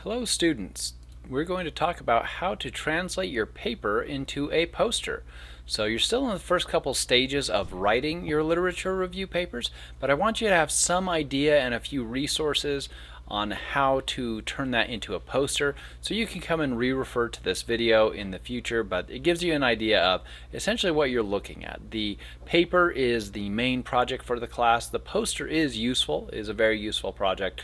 Hello students. We're going to talk about how to translate your paper into a poster. So you're still in the first couple stages of writing your literature review papers, but I want you to have some idea and a few resources on how to turn that into a poster, so you can come and re-refer to this video in the future, but it gives you an idea of essentially what you're looking at. The paper is the main project for the class. The poster is useful, is a very useful project,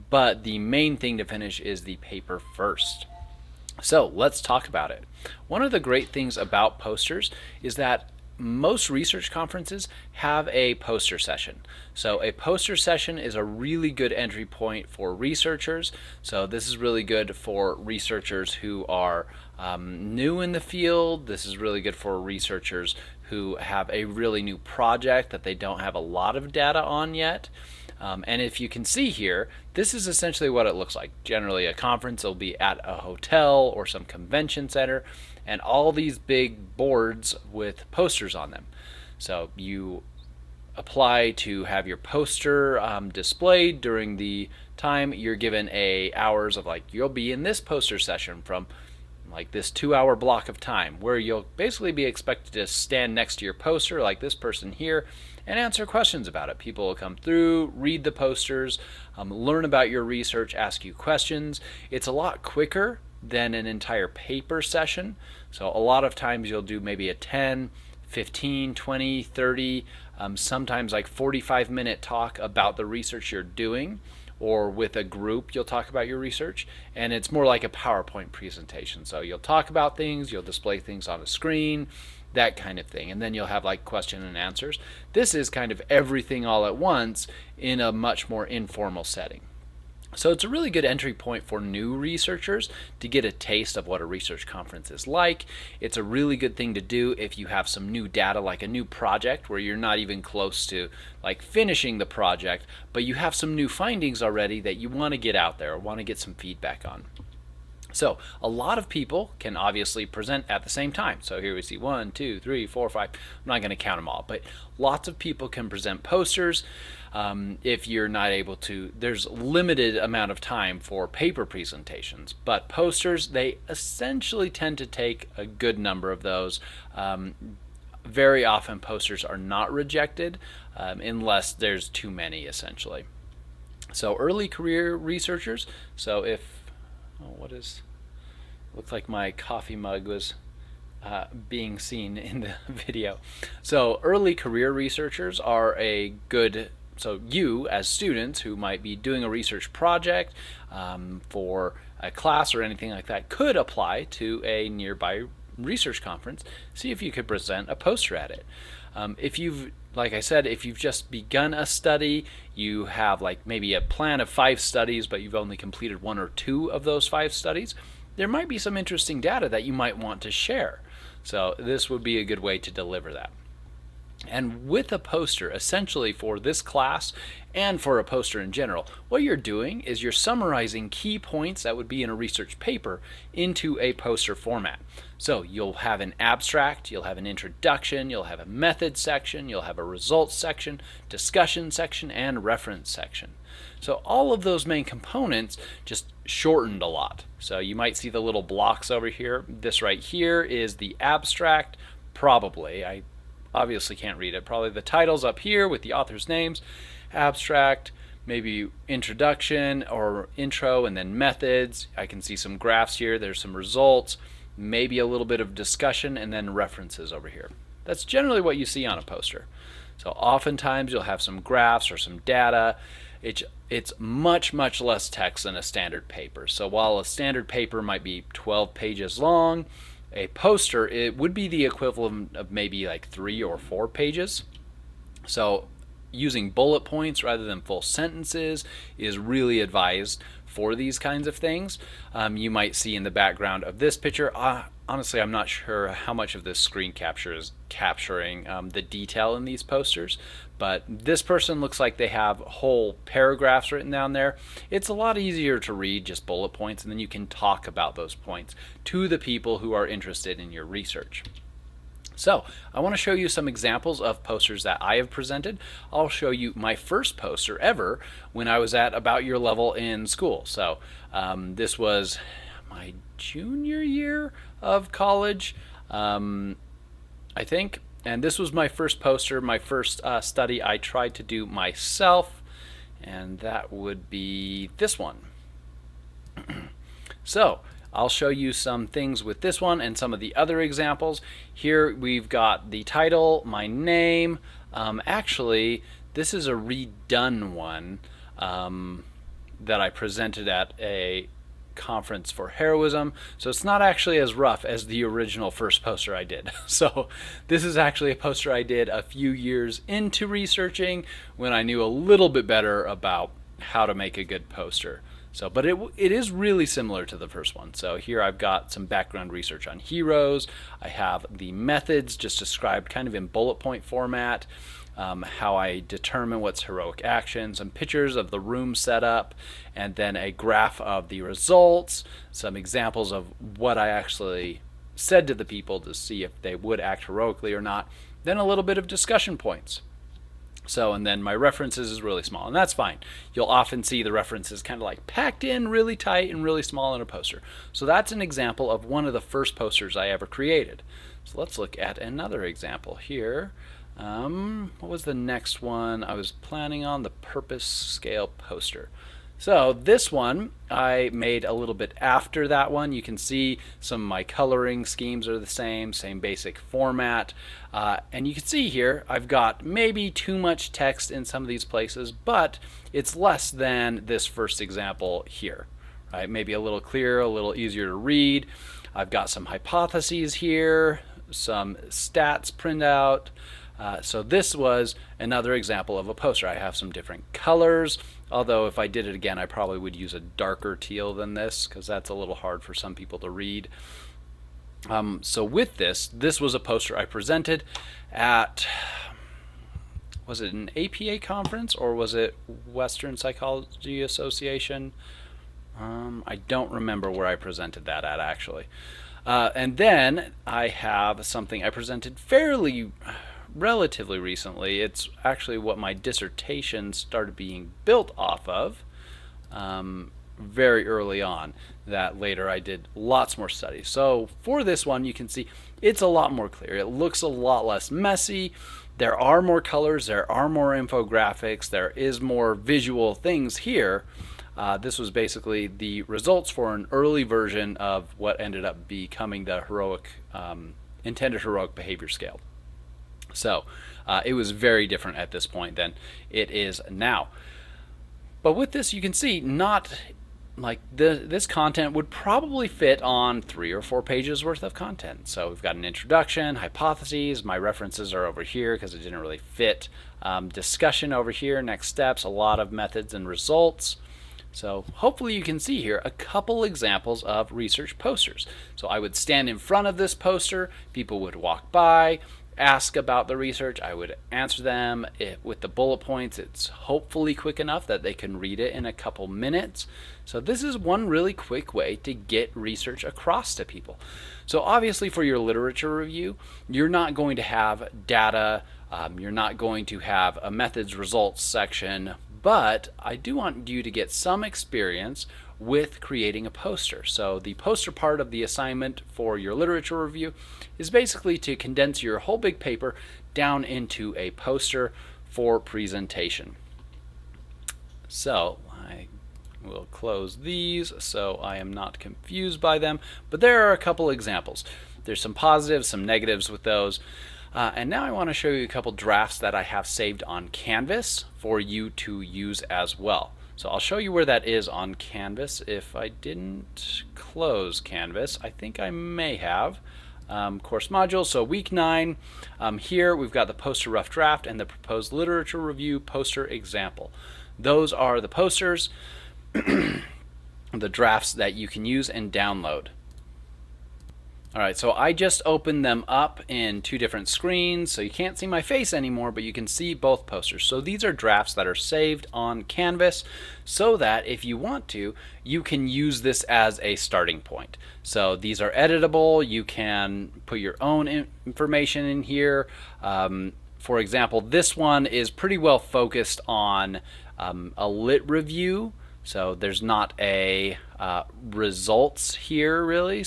but the main thing to finish is the paper first. So let's talk about it. One of the great things about posters is that most research conferences have a poster session. So a poster session is a really good entry point for researchers. So this is really good for researchers who are new in the field. This is really good for researchers who have a really new project that they don't have a lot of data on yet. And if you can see here, this is essentially what it looks like. Generally, a conference will be at a hotel or some convention center, and all these big boards with posters on them. So you apply to have your poster displayed during the time. You're given hours of, like, you'll be in this poster session from like this 2-hour block of time, where you'll basically be expected to stand next to your poster like this person here and answer questions about it. People will come through, read the posters, learn about your research, ask you questions. It's a lot quicker than an entire paper session. So a lot of times you'll do maybe a 10, 15, 20, 30, sometimes like 45-minute talk about the research you're doing, or with a group you'll talk about your research, and it's more like a PowerPoint presentation. So you'll talk about things, you'll display things on a screen, that kind of thing, and then you'll have like question and answers. This is kind of everything all at once in a much more informal setting. So it's a really good entry point for new researchers to get a taste of what a research conference is like. It's a really good thing to do if you have some new data, like a new project where you're not even close to like finishing the project, but you have some new findings already that you want to get out there or want to get some feedback on. So a lot of people can obviously present at the same time. So here we see 1, 2, 3, 4, 5. I'm not going to count them all, but lots of people can present posters. If you're not able to, there's limited amount of time for paper presentations, but posters, they essentially tend to take a good number of those. Very often posters are not rejected unless there's too many, essentially. So early career researchers, so if looks like my coffee mug was being seen in the video. So early career researchers are a good, so you as students who might be doing a research project for a class or anything like that could apply to a nearby research conference, see if you could present a poster at it. If you've, like I said, if you've just begun a study, you have like maybe a plan of 5 studies, but you've only completed 1 or 2 of those 5 studies, there might be some interesting data that you might want to share. So this would be a good way to deliver that. And with a poster, essentially for this class and for a poster in general, what you're doing is you're summarizing key points that would be in a research paper into a poster format. So you'll have an abstract, you'll have an introduction, you'll have a method section, you'll have a results section, discussion section, and reference section. So all of those main components just shortened a lot. So you might see the little blocks over here. This right here is the abstract, probably. I obviously can't read it. Probably the titles up here with the author's names, abstract, maybe introduction or intro, and then methods. I can see some graphs here. There's some results, maybe a little bit of discussion, and then references over here. That's generally what you see on a poster. So oftentimes you'll have some graphs or some data. It's much less text than a standard paper. So while a standard paper might be 12 pages long, a poster, it would be the equivalent of maybe like 3 or 4 pages. So using bullet points rather than full sentences is really advised for these kinds of things. You might see in the background of this picture, honestly, I'm not sure how much of this screen capture is capturing the detail in these posters, but this person looks like they have whole paragraphs written down there. It's a lot easier to read just bullet points, and then you can talk about those points to the people who are interested in your research. So I want to show you some examples of posters that I have presented. I'll show you my first poster ever when I was at about your level in school. So this was my junior year of college, I think. And this was my first poster, my first study I tried to do myself. And that would be this one. So I'll show you some things with this one and some of the other examples. Here we've got the title, my name. Actually, this is a redone one that I presented at a conference for heroism, so it's not actually as rough as the original first poster I did. So this is actually a poster I did a few years into researching when I knew a little bit better about how to make a good poster. So, but it is really similar to the first one. So here I've got some background research on heroes. I have the methods just described kind of in bullet point format, how I determine what's heroic action, some pictures of the room setup, and then a graph of the results, some examples of what I actually said to the people to see if they would act heroically or not, then a little bit of discussion points. So, and then my references is really small, and that's fine. You'll often see the references kind of like packed in really tight and really small in a poster. So that's an example of one of the first posters I ever created. So let's look at another example here. What was the next one? I was planning on the purpose scale poster. So this one I made a little bit after that one. You can see some of my coloring schemes are the same basic format. And you can see here I've got maybe too much text in some of these places, but it's less than this first example here. Right? Maybe a little clearer, a little easier to read. I've got some hypotheses here, some stats printout. So this was another example of a poster. I have some different colors, although if I did it again I probably would use a darker teal than this because that's a little hard for some people to read. So with this was a poster I presented at, was it an APA conference or was it Western Psychology Association? I don't remember where I presented that at actually. And then I have something I presented relatively recently. It's actually what my dissertation started being built off of very early on, that later I did lots more studies. So for this one you can see it's a lot more clear. It looks a lot less messy. There are more colors, there are more infographics, there is more visual things here. This was basically the results for an early version of what ended up becoming the intended heroic behavior scale. So it was very different at this point than it is now. But with this you can see not like this content would probably fit on 3 or 4 pages worth of content. So we've got an introduction, hypotheses, my references are over here because it didn't really fit, discussion over here, next steps, a lot of methods and results. So hopefully you can see here a couple examples of research posters. So I would stand in front of this poster, people would walk by, ask about the research, I would answer them with the bullet points. It's hopefully quick enough that they can read it in a couple minutes. So this is one really quick way to get research across to people. So obviously for your literature review, you're not going to have data, you're not going to have a methods results section, but I do want you to get some experience with creating a poster. So the poster part of the assignment for your literature review is basically to condense your whole big paper down into a poster for presentation. So I will close these so I am not confused by them, but there are a couple examples. There's some positives, some negatives with those. And now I want to show you a couple drafts that I have saved on Canvas for you to use as well. So I'll show you where that is on Canvas. If I didn't close Canvas, I think I may have. Course module, so week 9. Here we've got the poster rough draft and the proposed literature review poster example. Those are the posters, the drafts that you can use and download. All right, so I just opened them up in two different screens, so you can't see my face anymore, but you can see both posters. So these are drafts that are saved on Canvas so that if you want to, you can use this as a starting point. So these are editable. You can put your own information in here. For example, this one is pretty well focused on a lit review. So there's not a results here really.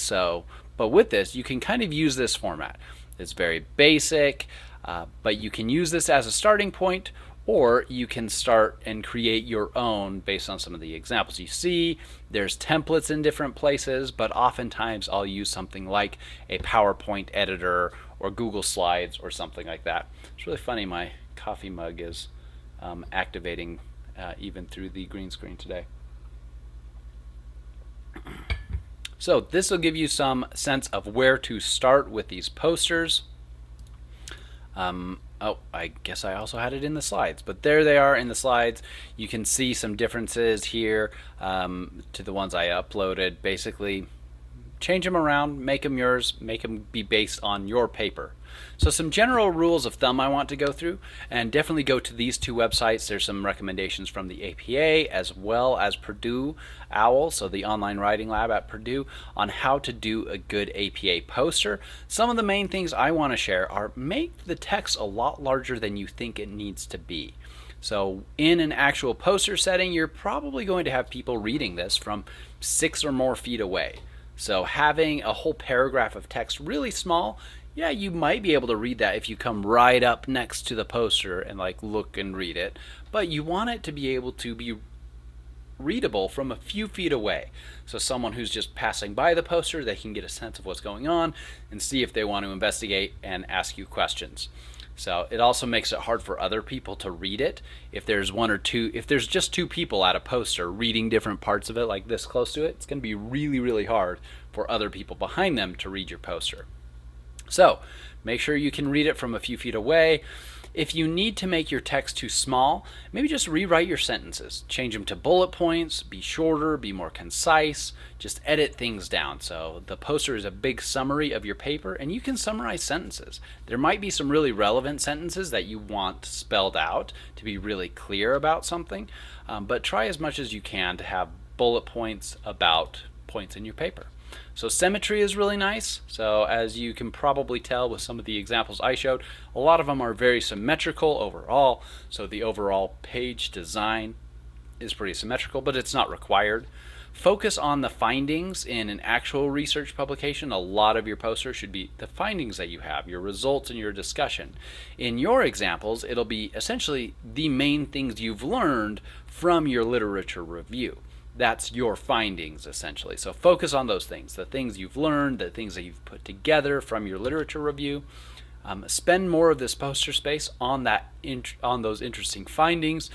But with this, you can kind of use this format. It's very basic, but you can use this as a starting point, or you can start and create your own based on some of the examples you see. There's templates in different places, but oftentimes I'll use something like a PowerPoint editor or Google Slides or something like that. It's really funny, my coffee mug is activating even through the green screen today. So this will give you some sense of where to start with these posters. Oh, I guess I also had it in the slides, but there they are in the slides. You can see some differences here to the ones I uploaded. Basically, change them around, make them yours, make them be based on your paper. So some general rules of thumb I want to go through, and definitely go to these two websites. There's some recommendations from the APA as well as Purdue OWL, so the online writing lab at Purdue, on how to do a good APA poster. Some of the main things I want to share are make the text a lot larger than you think it needs to be. So in an actual poster setting, you're probably going to have people reading this from 6 or more feet away. So having a whole paragraph of text really small, yeah, you might be able to read that if you come right up next to the poster and like look and read it, but you want it to be able to be readable from a few feet away. So someone who's just passing by the poster, they can get a sense of what's going on and see if they want to investigate and ask you questions. So it also makes it hard for other people to read it. If there's just two people at a poster reading different parts of it, like this close to it, it's going to be really, really hard for other people behind them to read your poster. So make sure you can read it from a few feet away. If you need to make your text too small, maybe just rewrite your sentences. Change them to bullet points, be shorter, be more concise, just edit things down. So the poster is a big summary of your paper, and you can summarize sentences. There might be some really relevant sentences that you want spelled out to be really clear about something, but try as much as you can to have bullet points about points in your paper. So symmetry is really nice. So as you can probably tell with some of the examples I showed, a lot of them are very symmetrical overall. So the overall page design is pretty symmetrical, but it's not required. Focus on the findings in an actual research publication. A lot of your posters should be the findings that you have, your results and your discussion. In your examples, it'll be essentially the main things you've learned from your literature review. That's your findings essentially. So focus on those things, the things you've learned, the things that you've put together from your literature review. Spend more of this poster space on those interesting findings.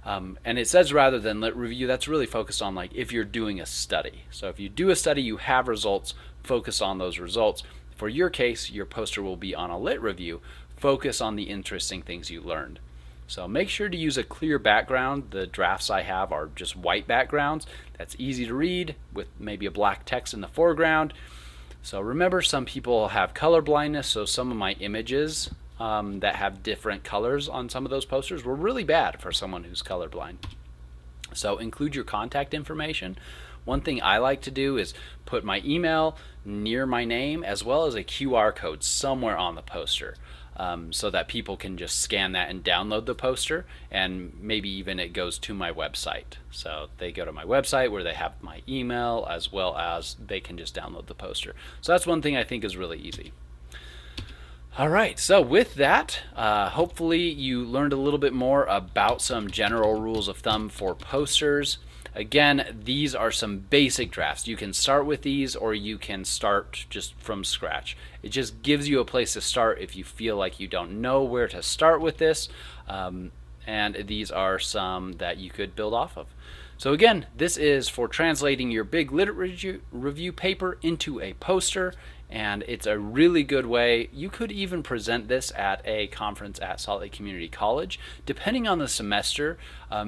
And it says rather than lit review, that's really focused on like if you're doing a study. So if you do a study, you have results, focus on those results. For your case, your poster will be on a lit review. Focus on the interesting things you learned. So make sure to use a clear background. The drafts I have are just white backgrounds. That's easy to read with maybe a black text in the foreground. So remember, some people have color blindness, so some of my images that have different colors on some of those posters were really bad for someone who's colorblind. So include your contact information. One thing I like to do is put my email near my name as well as a QR code somewhere on the poster. So that people can just scan that and download the poster, and maybe even it goes to my website. So they go to my website where they have my email as well as they can just download the poster. So that's one thing I think is really easy. All right, so with that, hopefully you learned a little bit more about some general rules of thumb for posters. Again, these are some basic drafts. You can start with these or you can start just from scratch. It just gives you a place to start if you feel like you don't know where to start with this. And these are some that you could build off of. So again, this is for translating your big literature review paper into a poster, and it's a really good way. You could even present this at a conference at Salt Lake Community College. Depending on the semester,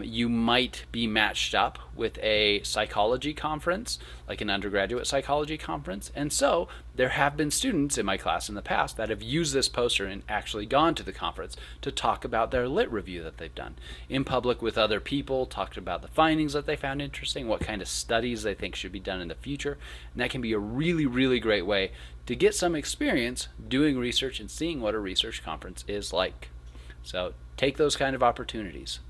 you might be matched up with a psychology conference, like an undergraduate psychology conference, and so there have been students in my class in the past that have used this poster and actually gone to the conference to talk about their lit review that they've done in public with other people, talked about the findings that they found interesting, what kind of studies they think should be done in the future. And that can be a really, really great way to get some experience doing research and seeing what a research conference is like. So take those kind of opportunities.